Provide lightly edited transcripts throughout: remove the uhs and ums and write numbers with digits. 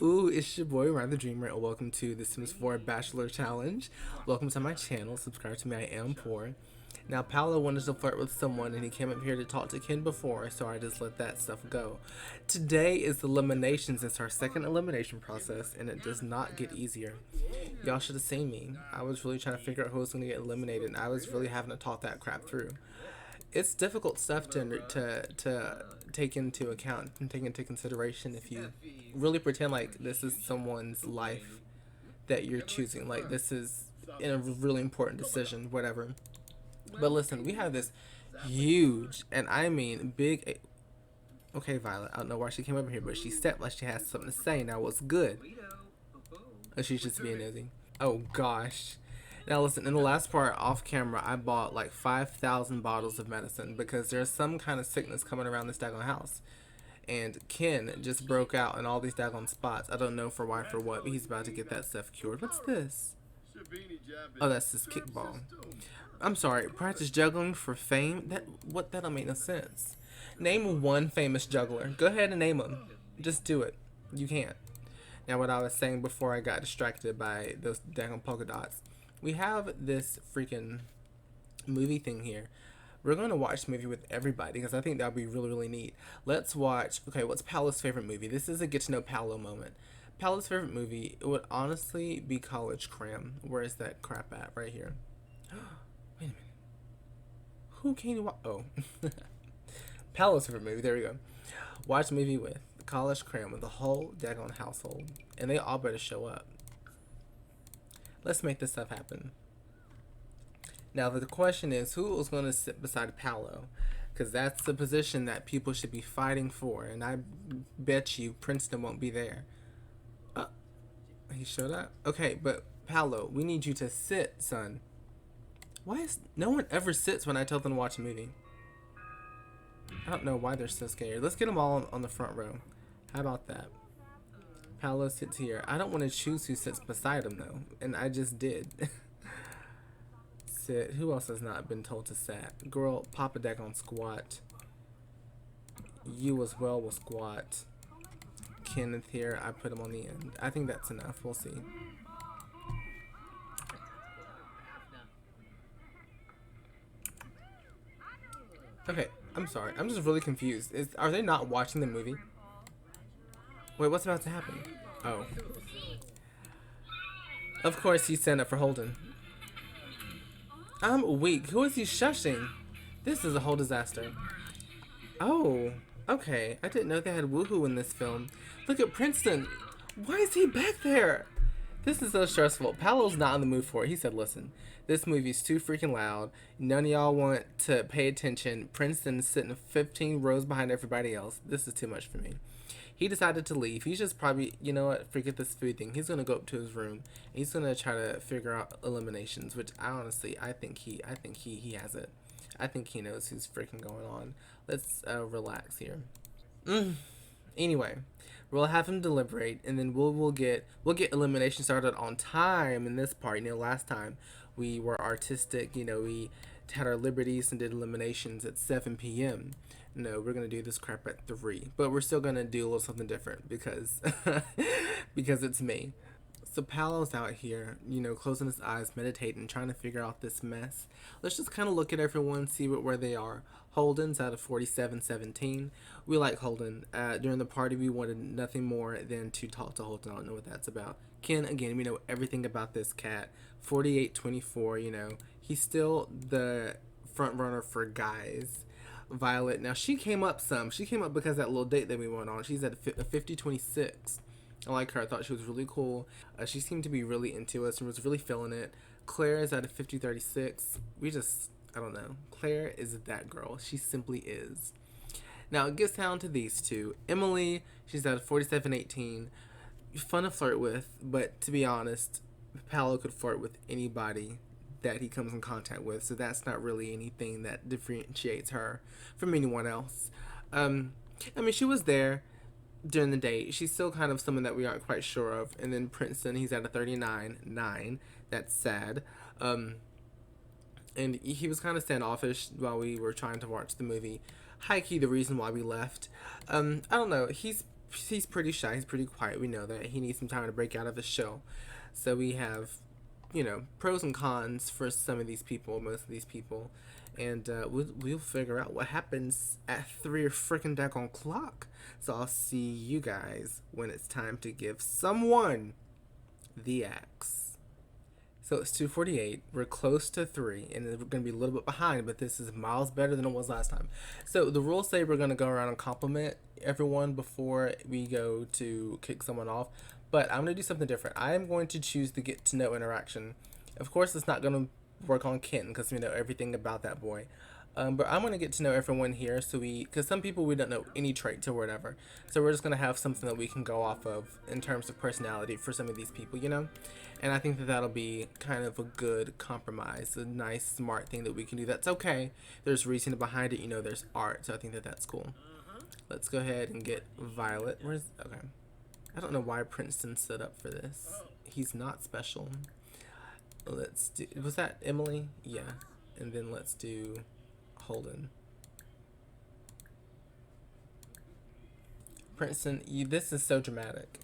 Ooh, it's your boy Ryan the Dreamer, and welcome to the Sims 4 Bachelor Challenge. Welcome to my channel. Subscribe to me. I am poor. Now, Paolo wanted to flirt with someone, and he came up here to talk to Ken before, so I just let that stuff go. Today is eliminations. It's our second elimination process, and it does not get easier. Y'all should have seen me. I was really trying to figure out who was going to get eliminated, and I was really having to talk that crap through. It's difficult stuff to take into account and take into consideration if you really pretend like this is someone's life that you're choosing. Like this is in a really important decision, whatever. But listen, we have this huge, and I mean big. Okay, Violet. I don't know why she came over here, but she stepped like she has something to say. Now, what's good? Oh, she's just being nosy. Oh gosh. Now listen, in the last part off camera, I bought like 5,000 bottles of medicine because there's some kind of sickness coming around this daggone house. And Ken just broke out in all these daggone spots. I don't know for why, for what, but he's about to get that stuff cured. What's this? Oh, that's his kickball. I'm sorry, practice juggling for fame? That don't make no sense. Name one famous juggler. Go ahead and name him. Just do it. You can't. Now what I was saying before I got distracted by those daggone polka dots. We have this freaking movie thing here. We're going to watch the movie with everybody because I think that would be really, really neat. Let's watch, okay, what's Paolo's favorite movie? This is a get to know Paolo moment. Paolo's favorite movie, it would honestly be College Cram. Where is that crap at? Right here. Wait a minute. Who came to watch? Oh. Paolo's favorite movie, there we go. Watch a movie with College Cram with the whole daggone household. And they all better show up. Let's make this stuff happen. Now, the question is, who is going to sit beside Paolo? Because that's the position that people should be fighting for. And I bet you Princeton won't be there. He showed up? Okay, but Paolo, we need you to sit, son. Why is no one ever sits when I tell them to watch a movie? I don't know why they're so scared. Let's get them all on the front row. How about that? Paolo sits here. I don't want to choose who sits beside him, though. And I just did. Sit. Who else has not been told to sit? Girl, pop a deck on squat. You as well will squat. Kenneth here. I put him on the end. I think that's enough. We'll see. Okay. I'm sorry. I'm just really confused. Are they not watching the movie? Wait, what's about to happen? Oh. Of course he signed up for Holden. I'm weak. Who is he shushing? This is a whole disaster. Oh. Okay. I didn't know they had woohoo in this film. Look at Princeton. Why is he back there? This is so stressful. Paolo's not in the mood for it. He said, listen, this movie's too freaking loud. None of y'all want to pay attention. Princeton's sitting 15 rows behind everybody else. This is too much for me. He decided to leave. He's just probably, you know what, forget this food thing. He's gonna go up to his room. And he's gonna try to figure out eliminations, which I think he has it. I think he knows who's freaking going on. Let's relax here. Anyway, we'll have him deliberate, and then we'll get elimination started on time in this part. You know, last time we were artistic. You know, we had our liberties and did eliminations at 7 p.m. No, we're gonna do this crap at 3, but we're still gonna do a little something different because because it's me. So Paolo's out here, you know, closing his eyes, meditating, trying to figure out this mess. Let's just kind of look at everyone, see where they are. Holden's out of 47-17. We like Holden. During the party, we wanted nothing more than to talk to Holden. I don't know what that's about. Ken, again, we know everything about this cat. 48-24, you know. He's still the front runner for guys. Violet, now she came up some. She came up because of that little date that we went on. She's at a 50-26. I like her. I thought she was really cool. She seemed to be really into us and was really feeling it. Claire is at a 50-36. I don't know. Claire is that girl. She simply is. Now it gets down to these two. Emily, she's at a 47-18. Fun to flirt with, but to be honest, Paolo could flirt with anybody that he comes in contact with, so that's not really anything that differentiates her from anyone else. I mean, she was there during the date. She's still kind of someone that we aren't quite sure of. And then Princeton, he's at a 39-9. That's sad. And he was kind of standoffish while we were trying to watch the movie. High key, the reason why we left. I don't know. He's he's pretty shy. He's pretty quiet. We know that. He needs some time to break out of his shell. So we have, you know, pros and cons for some of these people, most of these people. And we'll figure out what happens at 3 freaking daggone clock. So I'll see you guys when it's time to give someone the axe. So it's 2:48. We're close to 3, and we're going to be a little bit behind, but this is miles better than it was last time. So the rules say we're going to go around and compliment everyone before we go to kick someone off, but I'm going to do something different. I am going to choose the get to know interaction. Of course, it's not going to work on Ken because we know everything about that boy. But I'm going to get to know everyone here, so because some people we don't know any traits or whatever. So we're just going to have something that we can go off of in terms of personality for some of these people, you know? And I think that that'll be kind of a good compromise, a nice, smart thing that we can do. That's okay. There's reasoning behind it, you know, there's art, so I think that that's cool. Let's go ahead and get Violet. Okay. I don't know why Princeton stood up for this. He's not special. Let's do, was that Emily? Yeah. And then let's do Holden. Princeton, this is so dramatic.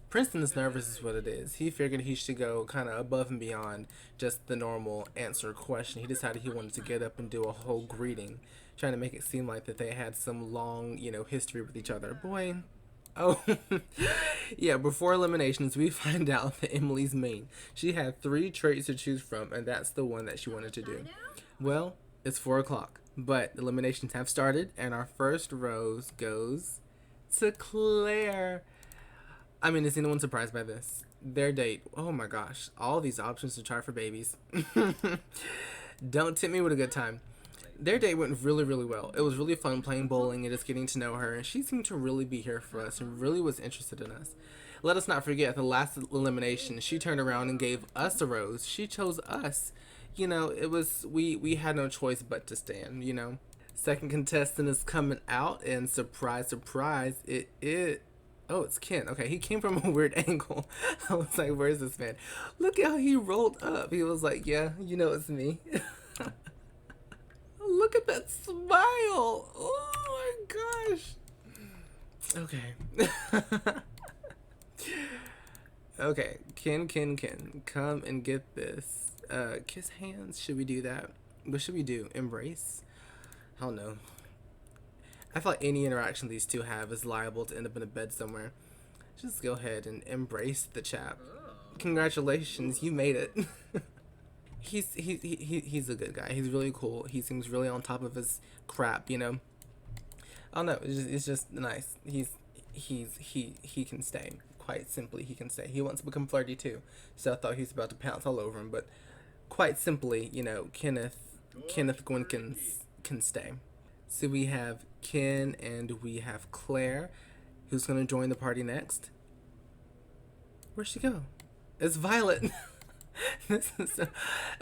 Princeton is nervous is what it is. He figured he should go kind of above and beyond just the normal answer question. He decided he wanted to get up and do a whole greeting, trying to make it seem like that they had some long, you know, history with each other. Boy, oh, yeah, before eliminations, we find out that Emily's mean. She had 3 traits to choose from, and that's the one that she wanted to do. Well, it's 4 o'clock, but eliminations have started, and our first rose goes to Claire. I mean, is anyone surprised by this? Their date, oh my gosh, all these options to try for babies. Don't tempt me with a good time. Their date went really, really well. It was really fun playing bowling and just getting to know her, and she seemed to really be here for us and really was interested in us. Let us not forget, the last elimination, she turned around and gave us a rose. She chose us. You know, it was, we had no choice but to stand, you know. Second contestant is coming out, and surprise, surprise, oh, it's Ken. Okay, he came from a weird angle. I was like, where's this man? Look at how he rolled up. He was like, yeah, you know it's me. Look at that smile. Oh my gosh. Okay. Okay, Ken, come and get this. Kiss hands. Should we do that? What should we do? Embrace? I don't know. I feel like any interaction these two have is liable to end up in a bed somewhere. Just go ahead and embrace the chap. Congratulations, you made it. He's a good guy. He's really cool. He seems really on top of his crap, you know. I don't know. It's just nice. He can stay. Quite simply, he can stay. He wants to become flirty too, so I thought he was about to pounce all over him. But quite simply, you know, Kenneth Gwenkins can stay. So we have Ken and we have Claire. Who's going to join the party next? Where'd she go? It's Violet.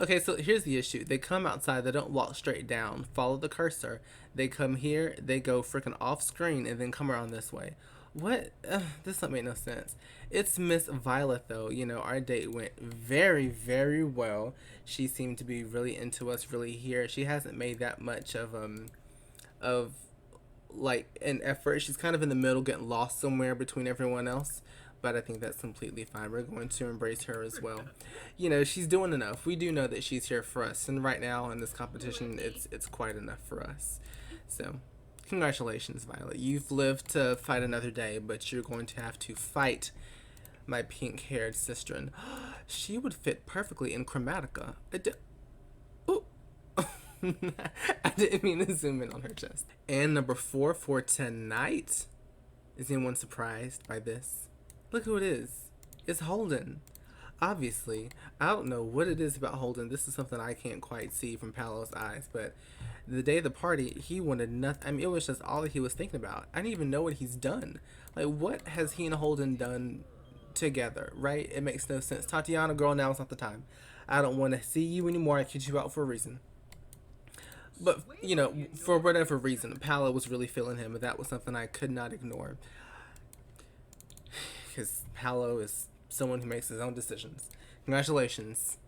Okay, so here's the issue. They come outside. They don't walk straight down. Follow the cursor. They come here. They go freaking off screen and then come around this way. What? This don't make no sense. It's Miss Violet, though. You know, our date went very, very well. She seemed to be really into us, really here. She hasn't made that much of like an effort. She's kind of in the middle, getting lost somewhere between everyone else, but I think that's completely fine. We're going to embrace her as well. You know, she's doing enough. We do know that she's here for us, and right now in this competition, it's quite enough for us. So congratulations, Violet. You've lived to fight another day, but you're going to have to fight my pink-haired sister. And she would fit perfectly in Chromatica. I didn't mean to zoom in on her chest. And number 4 for tonight. Is anyone surprised by this? Look who it is. It's Holden. Obviously, I don't know what it is about Holden. This is something I can't quite see from Paolo's eyes, but the day of the party, he wanted nothing. I mean, it was just all that he was thinking about. I didn't even know what he's done. Like, what has he and Holden done together, right? It makes no sense. Tatiana, girl, now is not the time. I don't want to see you anymore. I kicked you out for a reason. But, you know, for whatever reason, Paolo was really feeling him, and that was something I could not ignore. Because Paolo is someone who makes his own decisions. Congratulations,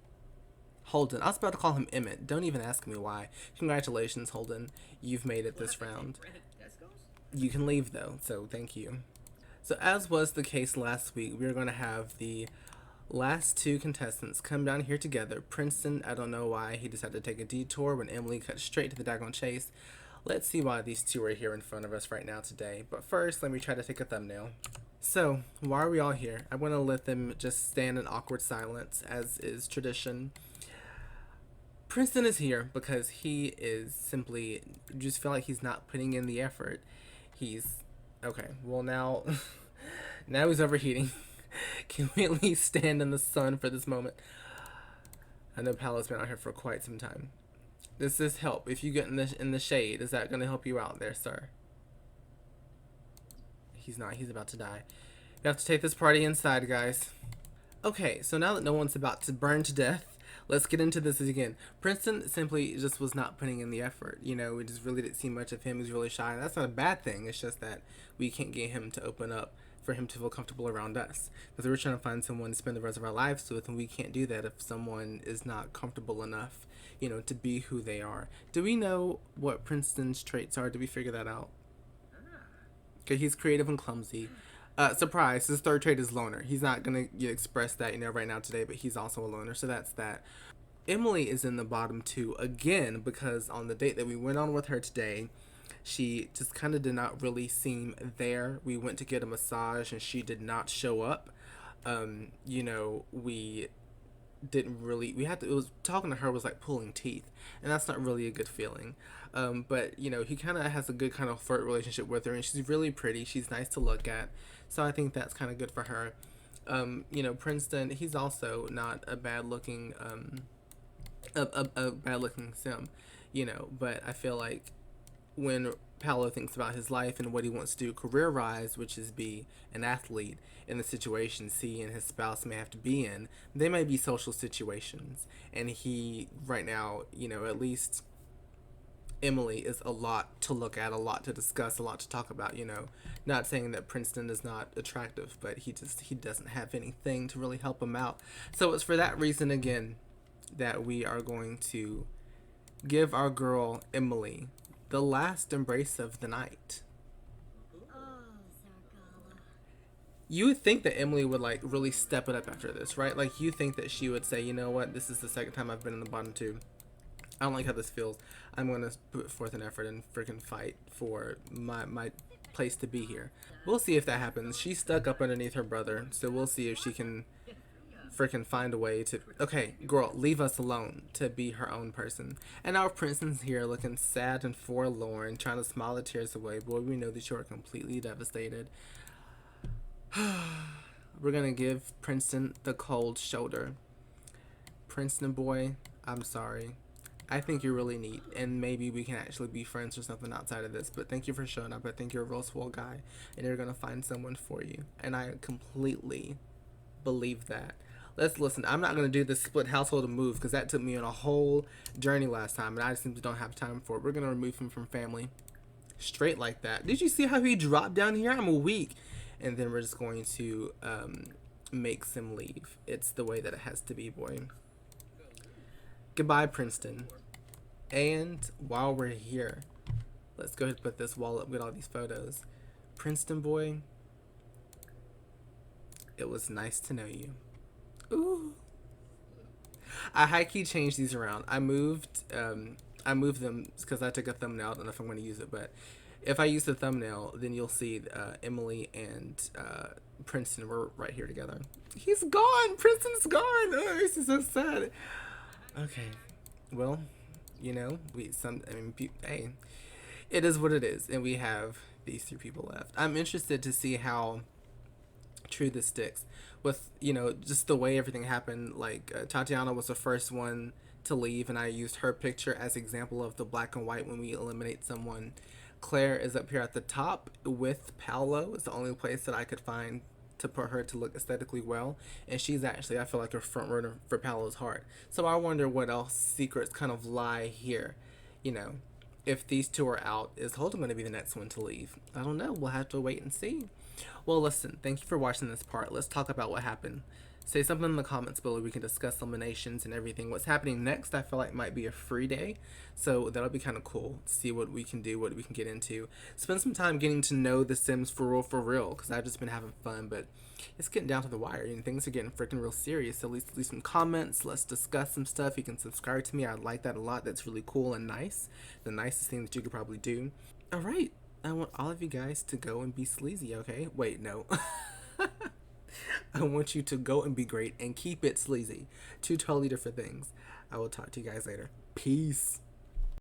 Holden. I was about to call him Emmett. Don't even ask me why. Congratulations, Holden. You've made it this round. You can leave though, so thank you. So as was the case last week, we're going to have the last two contestants come down here together. Princeton, I don't know why he decided to take a detour when Emily cut straight to the daggone chase. Let's see why these two are here in front of us right now today. But first, let me try to take a thumbnail. So, why are we all here? I'm going to let them just stand in awkward silence, as is tradition. Princeton is here because he is simply, just feel like he's not putting in the effort. He's, okay, well now, now he's overheating. Can we at least stand in the sun for this moment? I know Paolo's been out here for quite some time. Does this help? If you get in the shade, is that going to help you out there, sir? He's not. He's about to die. We have to take this party inside, guys. Okay, so now that no one's about to burn to death, let's get into this again. Princeton simply just was not putting in the effort. You know, we just really didn't see much of him. He's really shy. That's not a bad thing. It's just that we can't get him to open up for him to feel comfortable around us. Because we're trying to find someone to spend the rest of our lives with, and we can't do that if someone is not comfortable enough, you know, to be who they are. Do we know what Princeton's traits are? Did we figure that out? Okay, he's creative and clumsy. Surprise, his third trait is loner. He's not going to express that, you know, right now today, but he's also a loner, so that's that. Emily is in the bottom two again because on the date that we went on with her today, she just kind of did not really seem there. We went to get a massage and she did not show up. You know, we didn't really, we had to, it was, talking to her was like pulling teeth, and that's not really a good feeling. But you know, he kind of has a good kind of flirt relationship with her, and she's really pretty. She's nice to look at, so I think that's kind of good for her. You know, Princeton, he's also not a bad looking, a bad looking sim, you know, but I feel like when Paolo thinks about his life and what he wants to do career-wise, which is be an athlete, in the situation C and his spouse may have to be in, they may be social situations. And he, right now, you know, at least Emily is a lot to look at, a lot to discuss, a lot to talk about, you know. Not saying that Princeton is not attractive, but he doesn't have anything to really help him out. So it's for that reason, again, that we are going to give our girl Emily the last embrace of the night. You would think that Emily would like really step it up after this, right? Like you think that she would say, you know what, this is the second time I've been in the bottom two. I don't like how this feels. I'm going to put forth an effort and freaking fight for my place to be here. We'll see if that happens. She's stuck up underneath her brother, so we'll see if she can freaking find a way to, okay, girl, leave us alone to be her own person. And our Princeton's here looking sad and forlorn, trying to smile the tears away. Boy, we know that you are completely devastated. We're gonna give Princeton the cold shoulder. Princeton boy, I'm sorry. I think you're really neat, and maybe we can actually be friends or something outside of this, but thank you for showing up. I think you're a real swell guy, and you're gonna find someone for you. And I completely believe that. Let's listen. I'm not going to do this split household move because that took me on a whole journey last time, and I just simply don't have time for it. We're going to remove him from family straight like that. Did you see how he dropped down here? I'm weak. And then we're just going to make Sim leave. It's the way that it has to be, boy. Goodbye, Princeton. And while we're here, let's go ahead and put this wall up with all these photos. Princeton boy, it was nice to know you. Ooh. I high-key changed these around. I moved them because I took a thumbnail. I don't know if I'm going to use it, but if I use the thumbnail, then you'll see Emily and Princeton were right here together. He's gone. Princeton's gone. Oh, this is so sad. Okay, well, you know, hey, it is what it is, and we have these three people left. I'm interested to see how true this sticks with, you know, just the way everything happened. Like Tatiana was the first one to leave, and I used her picture as example of the black and white when we eliminate someone. Claire is up here at the top with Paolo. It's the only place that I could find to put her to look aesthetically well, and she's actually, I feel like, a front runner for Paolo's heart. So I wonder what else secrets kind of lie here. You know, if these two are out, is Holden going to be the next one to leave? I don't know. We'll have to wait and see. Well, listen, thank you for watching this part. Let's talk about what happened. Say something in the comments below. We can discuss eliminations and everything. What's happening next, I feel like might be a free day. So that'll be kind of cool to see what we can do, what we can get into. Spend some time getting to know the Sims for real, because I've just been having fun, but it's getting down to the wire. And things are getting freaking real serious. So at least leave some comments. Let's discuss some stuff. You can subscribe to me. I like that a lot. That's really cool and nice. The nicest thing that you could probably do. All right. I want all of you guys to go and be sleazy, okay? Wait, no. I want you to go and be great and keep it sleazy. Two totally different things. I will talk to you guys later. Peace.